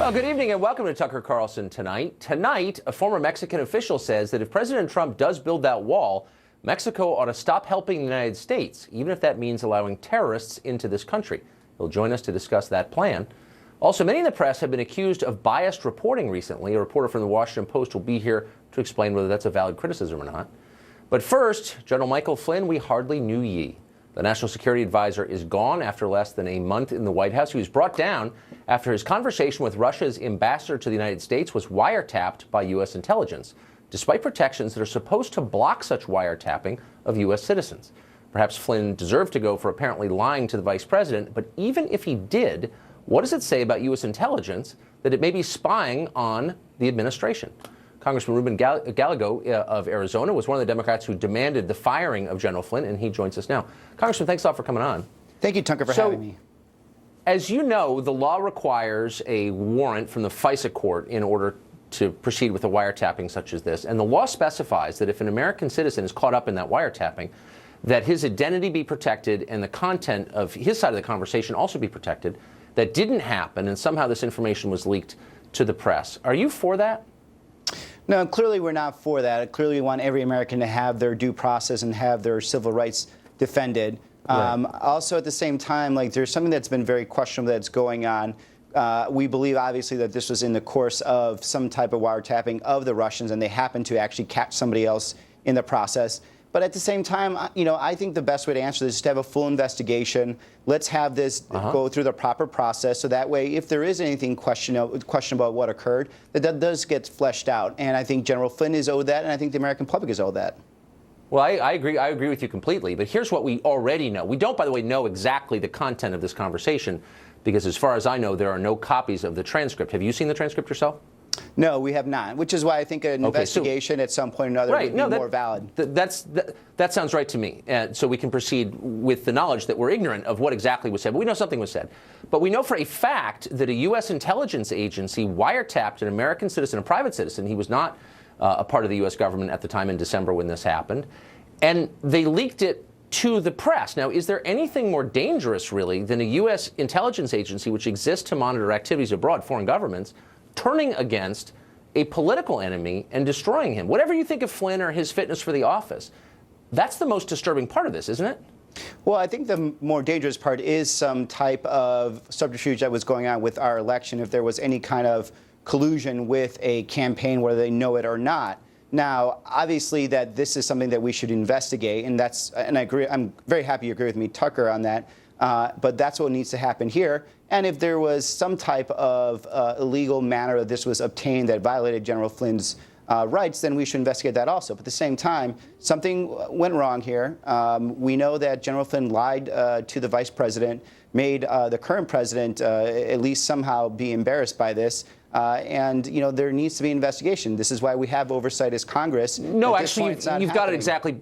Well, good evening and welcome to Tucker Carlson Tonight. Tonight, a former Mexican official says that if President Trump does build that wall, Mexico ought to stop helping the United States, even if that means allowing terrorists into this country. He'll join us to discuss that plan. Also, many in the press have been accused of biased reporting recently. A reporter from the Washington Post will be here to explain whether that's a valid criticism or not. But first, General Michael Flynn, we hardly knew ye. The National Security Advisor is gone after less than a month in the White House. He was brought down after his conversation with Russia's ambassador to the United States was wiretapped by U.S. intelligence, despite protections that are supposed to block such wiretapping of U.S. citizens. Perhaps Flynn deserved to go for apparently lying to the vice president, but even if he did, what does it say about U.S. intelligence that it may be spying on the administration? Congressman Ruben Gallego of Arizona was one of the Democrats who demanded the firing of General Flynn, and he joins us now. Congressman, thanks a lot for coming on. Thank you, Tucker, for having me. As you know, the law requires a warrant from the FISA court in order to proceed with a wiretapping such as this. And the law specifies that if an American citizen is caught up in that wiretapping, that his identity be protected and the content of his side of the conversation also be protected. That didn't happen, and somehow this information was leaked to the press. Are you for that? No, clearly we're not for that. Clearly we want every American to have their due process and have their civil rights defended. Right. Also, at the same time, there's something that's been very questionable that's going on. We believe, obviously, that this was in the course of some type of wiretapping of the Russians, and they happened to actually catch somebody else in the process. But at the same time, I think the best way to answer this is to have a full investigation. Let's have this go through the proper process, so that way, if there is anything questionable about what occurred, that does get fleshed out. And I think General Flynn is owed that, and I think the American public is owed that. Well, I agree. I agree with you completely. But here's what we already know. We don't, by the way, know exactly the content of this conversation, because as far as I know, there are no copies of the transcript. Have you seen the transcript yourself? No, we have not, which is why I think an investigation at some point or another would be more valid. That sounds right to me. And so we can proceed with the knowledge that we're ignorant of what exactly was said. But we know something was said. But we know for a fact that a U.S. intelligence agency wiretapped an American citizen, a private citizen. He was not a part of the U.S. government at the time in December when this happened. And they leaked it to the press. Now, is there anything more dangerous, really, than a U.S. intelligence agency which exists to monitor activities abroad, foreign governments, turning against a political enemy and destroying him? Whatever you think of Flynn or his fitness for the office, that's the most disturbing part of this, isn't it? Well, I think the more dangerous part is some type of subterfuge that was going on with our election, if there was any kind of collusion with a campaign, whether they know it or not. Now, obviously, that this is something that we should investigate, and I agree. I'm very happy you agree with me, Tucker, on that. But that's what needs to happen here. And if there was some type of illegal manner that this was obtained that violated General Flynn's rights, then we should investigate that also. But at the same time, something went wrong here. We know that General Flynn lied to the vice president, made the current president at least somehow be embarrassed by this. And there needs to be an investigation. This is why we have oversight as Congress. No, actually, you've got it exactly.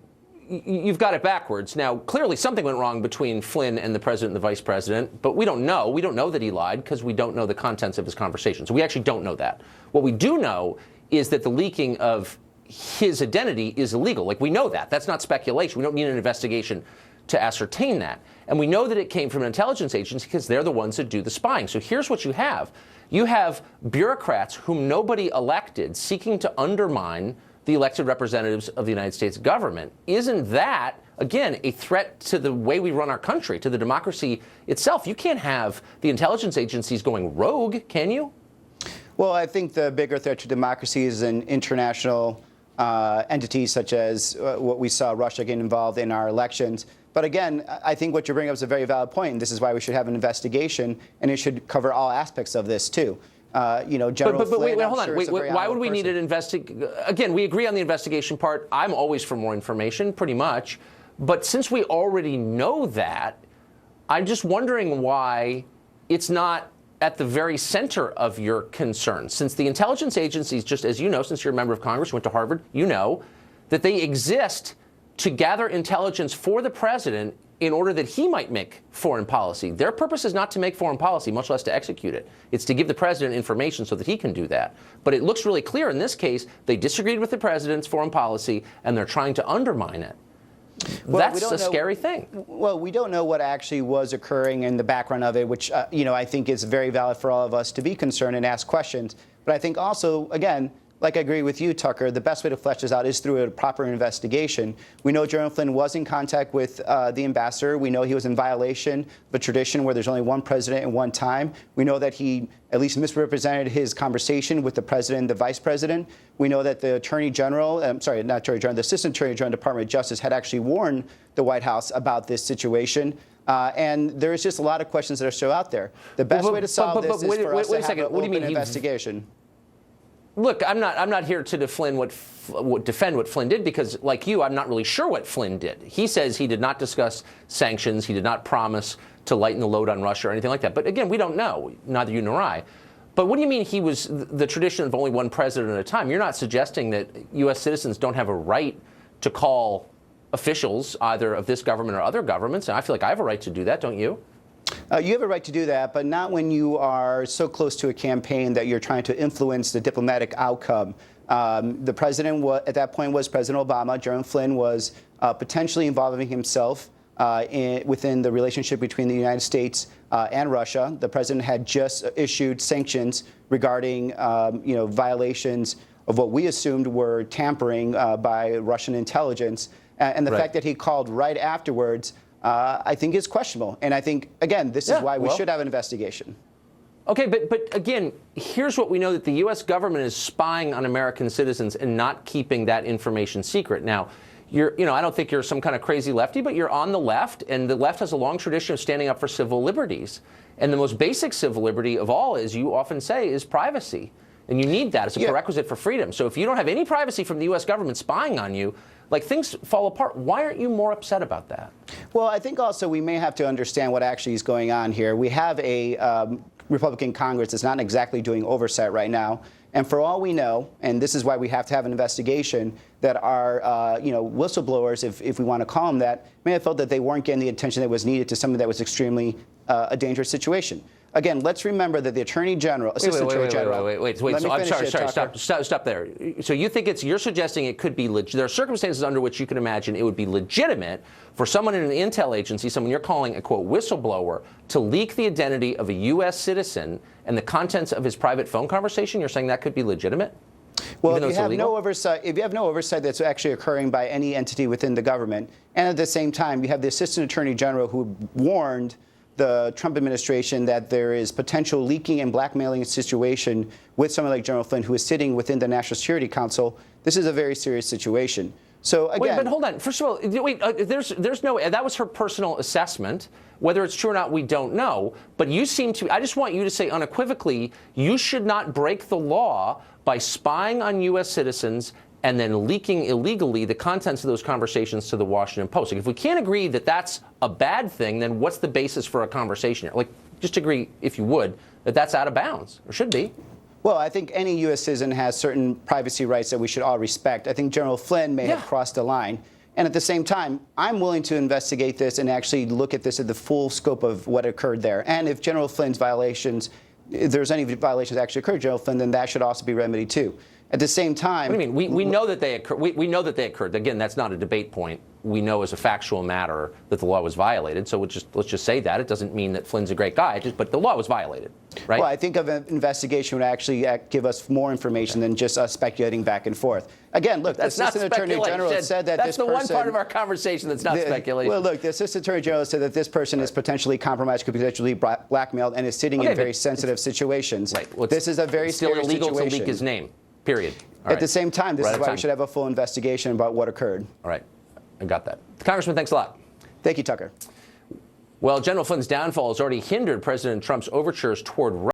You've got it backwards. Now, clearly something went wrong between Flynn and the president and the vice president, but we don't know. We don't know that he lied because we don't know the contents of his conversation. So we actually don't know that. What we do know is that the leaking of his identity is illegal. We know that. That's not speculation. We don't need an investigation to ascertain that. And we know that it came from an intelligence agency because they're the ones that do the spying. So here's what you have. You have bureaucrats whom nobody elected seeking to undermine the elected representatives of the United States government. Isn't that, again, a threat to the way we run our country, to the democracy itself? You can't have the intelligence agencies going rogue, can you? Well, I think the bigger threat to democracy is an international entities such as what we saw Russia get involved in our elections. But again, I think what you bring up is a very valid point. This is why we should have an investigation, and it should cover all aspects of this, too. General But wait, Flynn, hold on. Why would we need an investigation? Again, we agree on the investigation part. I'm always for more information, pretty much. But since we already know that, I'm just wondering why it's not at the very center of your concern. Since the intelligence agencies, just as you know, since you're a member of Congress, went to Harvard, you know that they exist to gather intelligence for the president in order that he might make foreign policy. Their purpose is not to make foreign policy, much less to execute it. It's to give the president information so that he can do that. But it looks really clear in this case, they disagreed with the president's foreign policy, and they're trying to undermine it. That's a scary thing. Well, we don't know what actually was occurring in the background of it, which I think is very valid for all of us to be concerned and ask questions. But I think also, again, like I agree with you, Tucker, the best way to flesh this out is through a proper investigation. We know General Flynn was in contact with the ambassador. We know he was in violation of a tradition where there's only one president at one time. We know that he at least misrepresented his conversation with the president and the vice president. We know that the Attorney General, the Assistant Attorney General, Department of Justice had actually warned the White House about this situation. And there's just a lot of questions that are still out there. The best way to solve this is for us to have an open investigation. Look, I'm not here to defend what Flynn did because, like you, I'm not really sure what Flynn did. He says he did not discuss sanctions. He did not promise to lighten the load on Russia or anything like that. But again, we don't know, neither you nor I. But what do you mean he was the tradition of only one president at a time? You're not suggesting that U.S. citizens don't have a right to call officials either of this government or other governments? And I feel like I have a right to do that, don't you? You have a right to do that, but not when you are so close to a campaign that you're trying to influence the diplomatic outcome. The president at that point was President Obama. General Flynn was potentially involving himself within the relationship between the United States and Russia. The president had just issued sanctions regarding violations of what we assumed were tampering by Russian intelligence. And the fact that he called right afterwards I think is questionable. And I think, again, this is why we should have an investigation. Okay, but again, here's what we know, that the U.S. government is spying on American citizens and not keeping that information secret. Now, I don't think you're some kind of crazy lefty, but you're on the left, and the left has a long tradition of standing up for civil liberties. And the most basic civil liberty of all, as you often say, is privacy. And you need that as a prerequisite for freedom. So if you don't have any privacy from the U.S. government spying on you, like, things fall apart. Why aren't you more upset about that? Well, I think also we may have to understand what actually is going on here. We have a Republican Congress that's not exactly doing oversight right now. And for all we know, and this is why we have to have an investigation, that our whistleblowers, if we want to call them that, may have felt that they weren't getting the attention that was needed to something that was extremely a dangerous situation. Again, let's remember that the Attorney General, Assistant Attorney General. Wait. So I'm sorry. Stop there. So you think you're suggesting it could be there are circumstances under which you can imagine it would be legitimate for someone in an intel agency, someone you're calling a quote whistleblower, to leak the identity of a U.S. citizen and the contents of his private phone conversation? You're saying that could be legitimate? Well, if you have no oversight that's actually occurring by any entity within the government, and at the same time you have the Assistant Attorney General who warned the Trump administration that there is potential leaking and blackmailing situation with someone like General Flynn, who is sitting within the National Security Council, this is a very serious situation. So again, but hold on. First of all, there's no. That was her personal assessment. Whether it's true or not, we don't know. But you seem to. I just want you to say unequivocally, you should not break the law by spying on U.S. citizens and then leaking illegally the contents of those conversations to the Washington Post. Like, if we can't agree that that's a bad thing, then what's the basis for a conversation here? Like, just agree, if you would, that that's out of bounds, or should be. Well, I think any U.S. citizen has certain privacy rights that we should all respect. I think General Flynn may have crossed the line. And at the same time, I'm willing to investigate this and actually look at this at the full scope of what occurred there. And if General Flynn's violations, if there's any violations that actually occurred, General Flynn, then that should also be remedied too. At the same time, what do you mean? We know that they occurred. We know that they occurred. Again, that's not a debate point. We know as a factual matter that the law was violated. So let's just say that. It doesn't mean that Flynn's a great guy, but the law was violated, right? Well, I think an investigation would actually give us more information than just us speculating back and forth. Again, look, the Assistant Attorney General said that that's the one part of our conversation that's not speculation. Well, look, the Assistant Attorney General said that this person is potentially compromised, could potentially blackmailed, and is sitting in very sensitive situations. Right. Well, this is a very scary situation. Still illegal to leak his name. Period. At the same time, this is why we should have a full investigation about what occurred. All right. I got that. Congressman, thanks a lot. Thank you, Tucker. Well, General Flynn's downfall has already hindered President Trump's overtures toward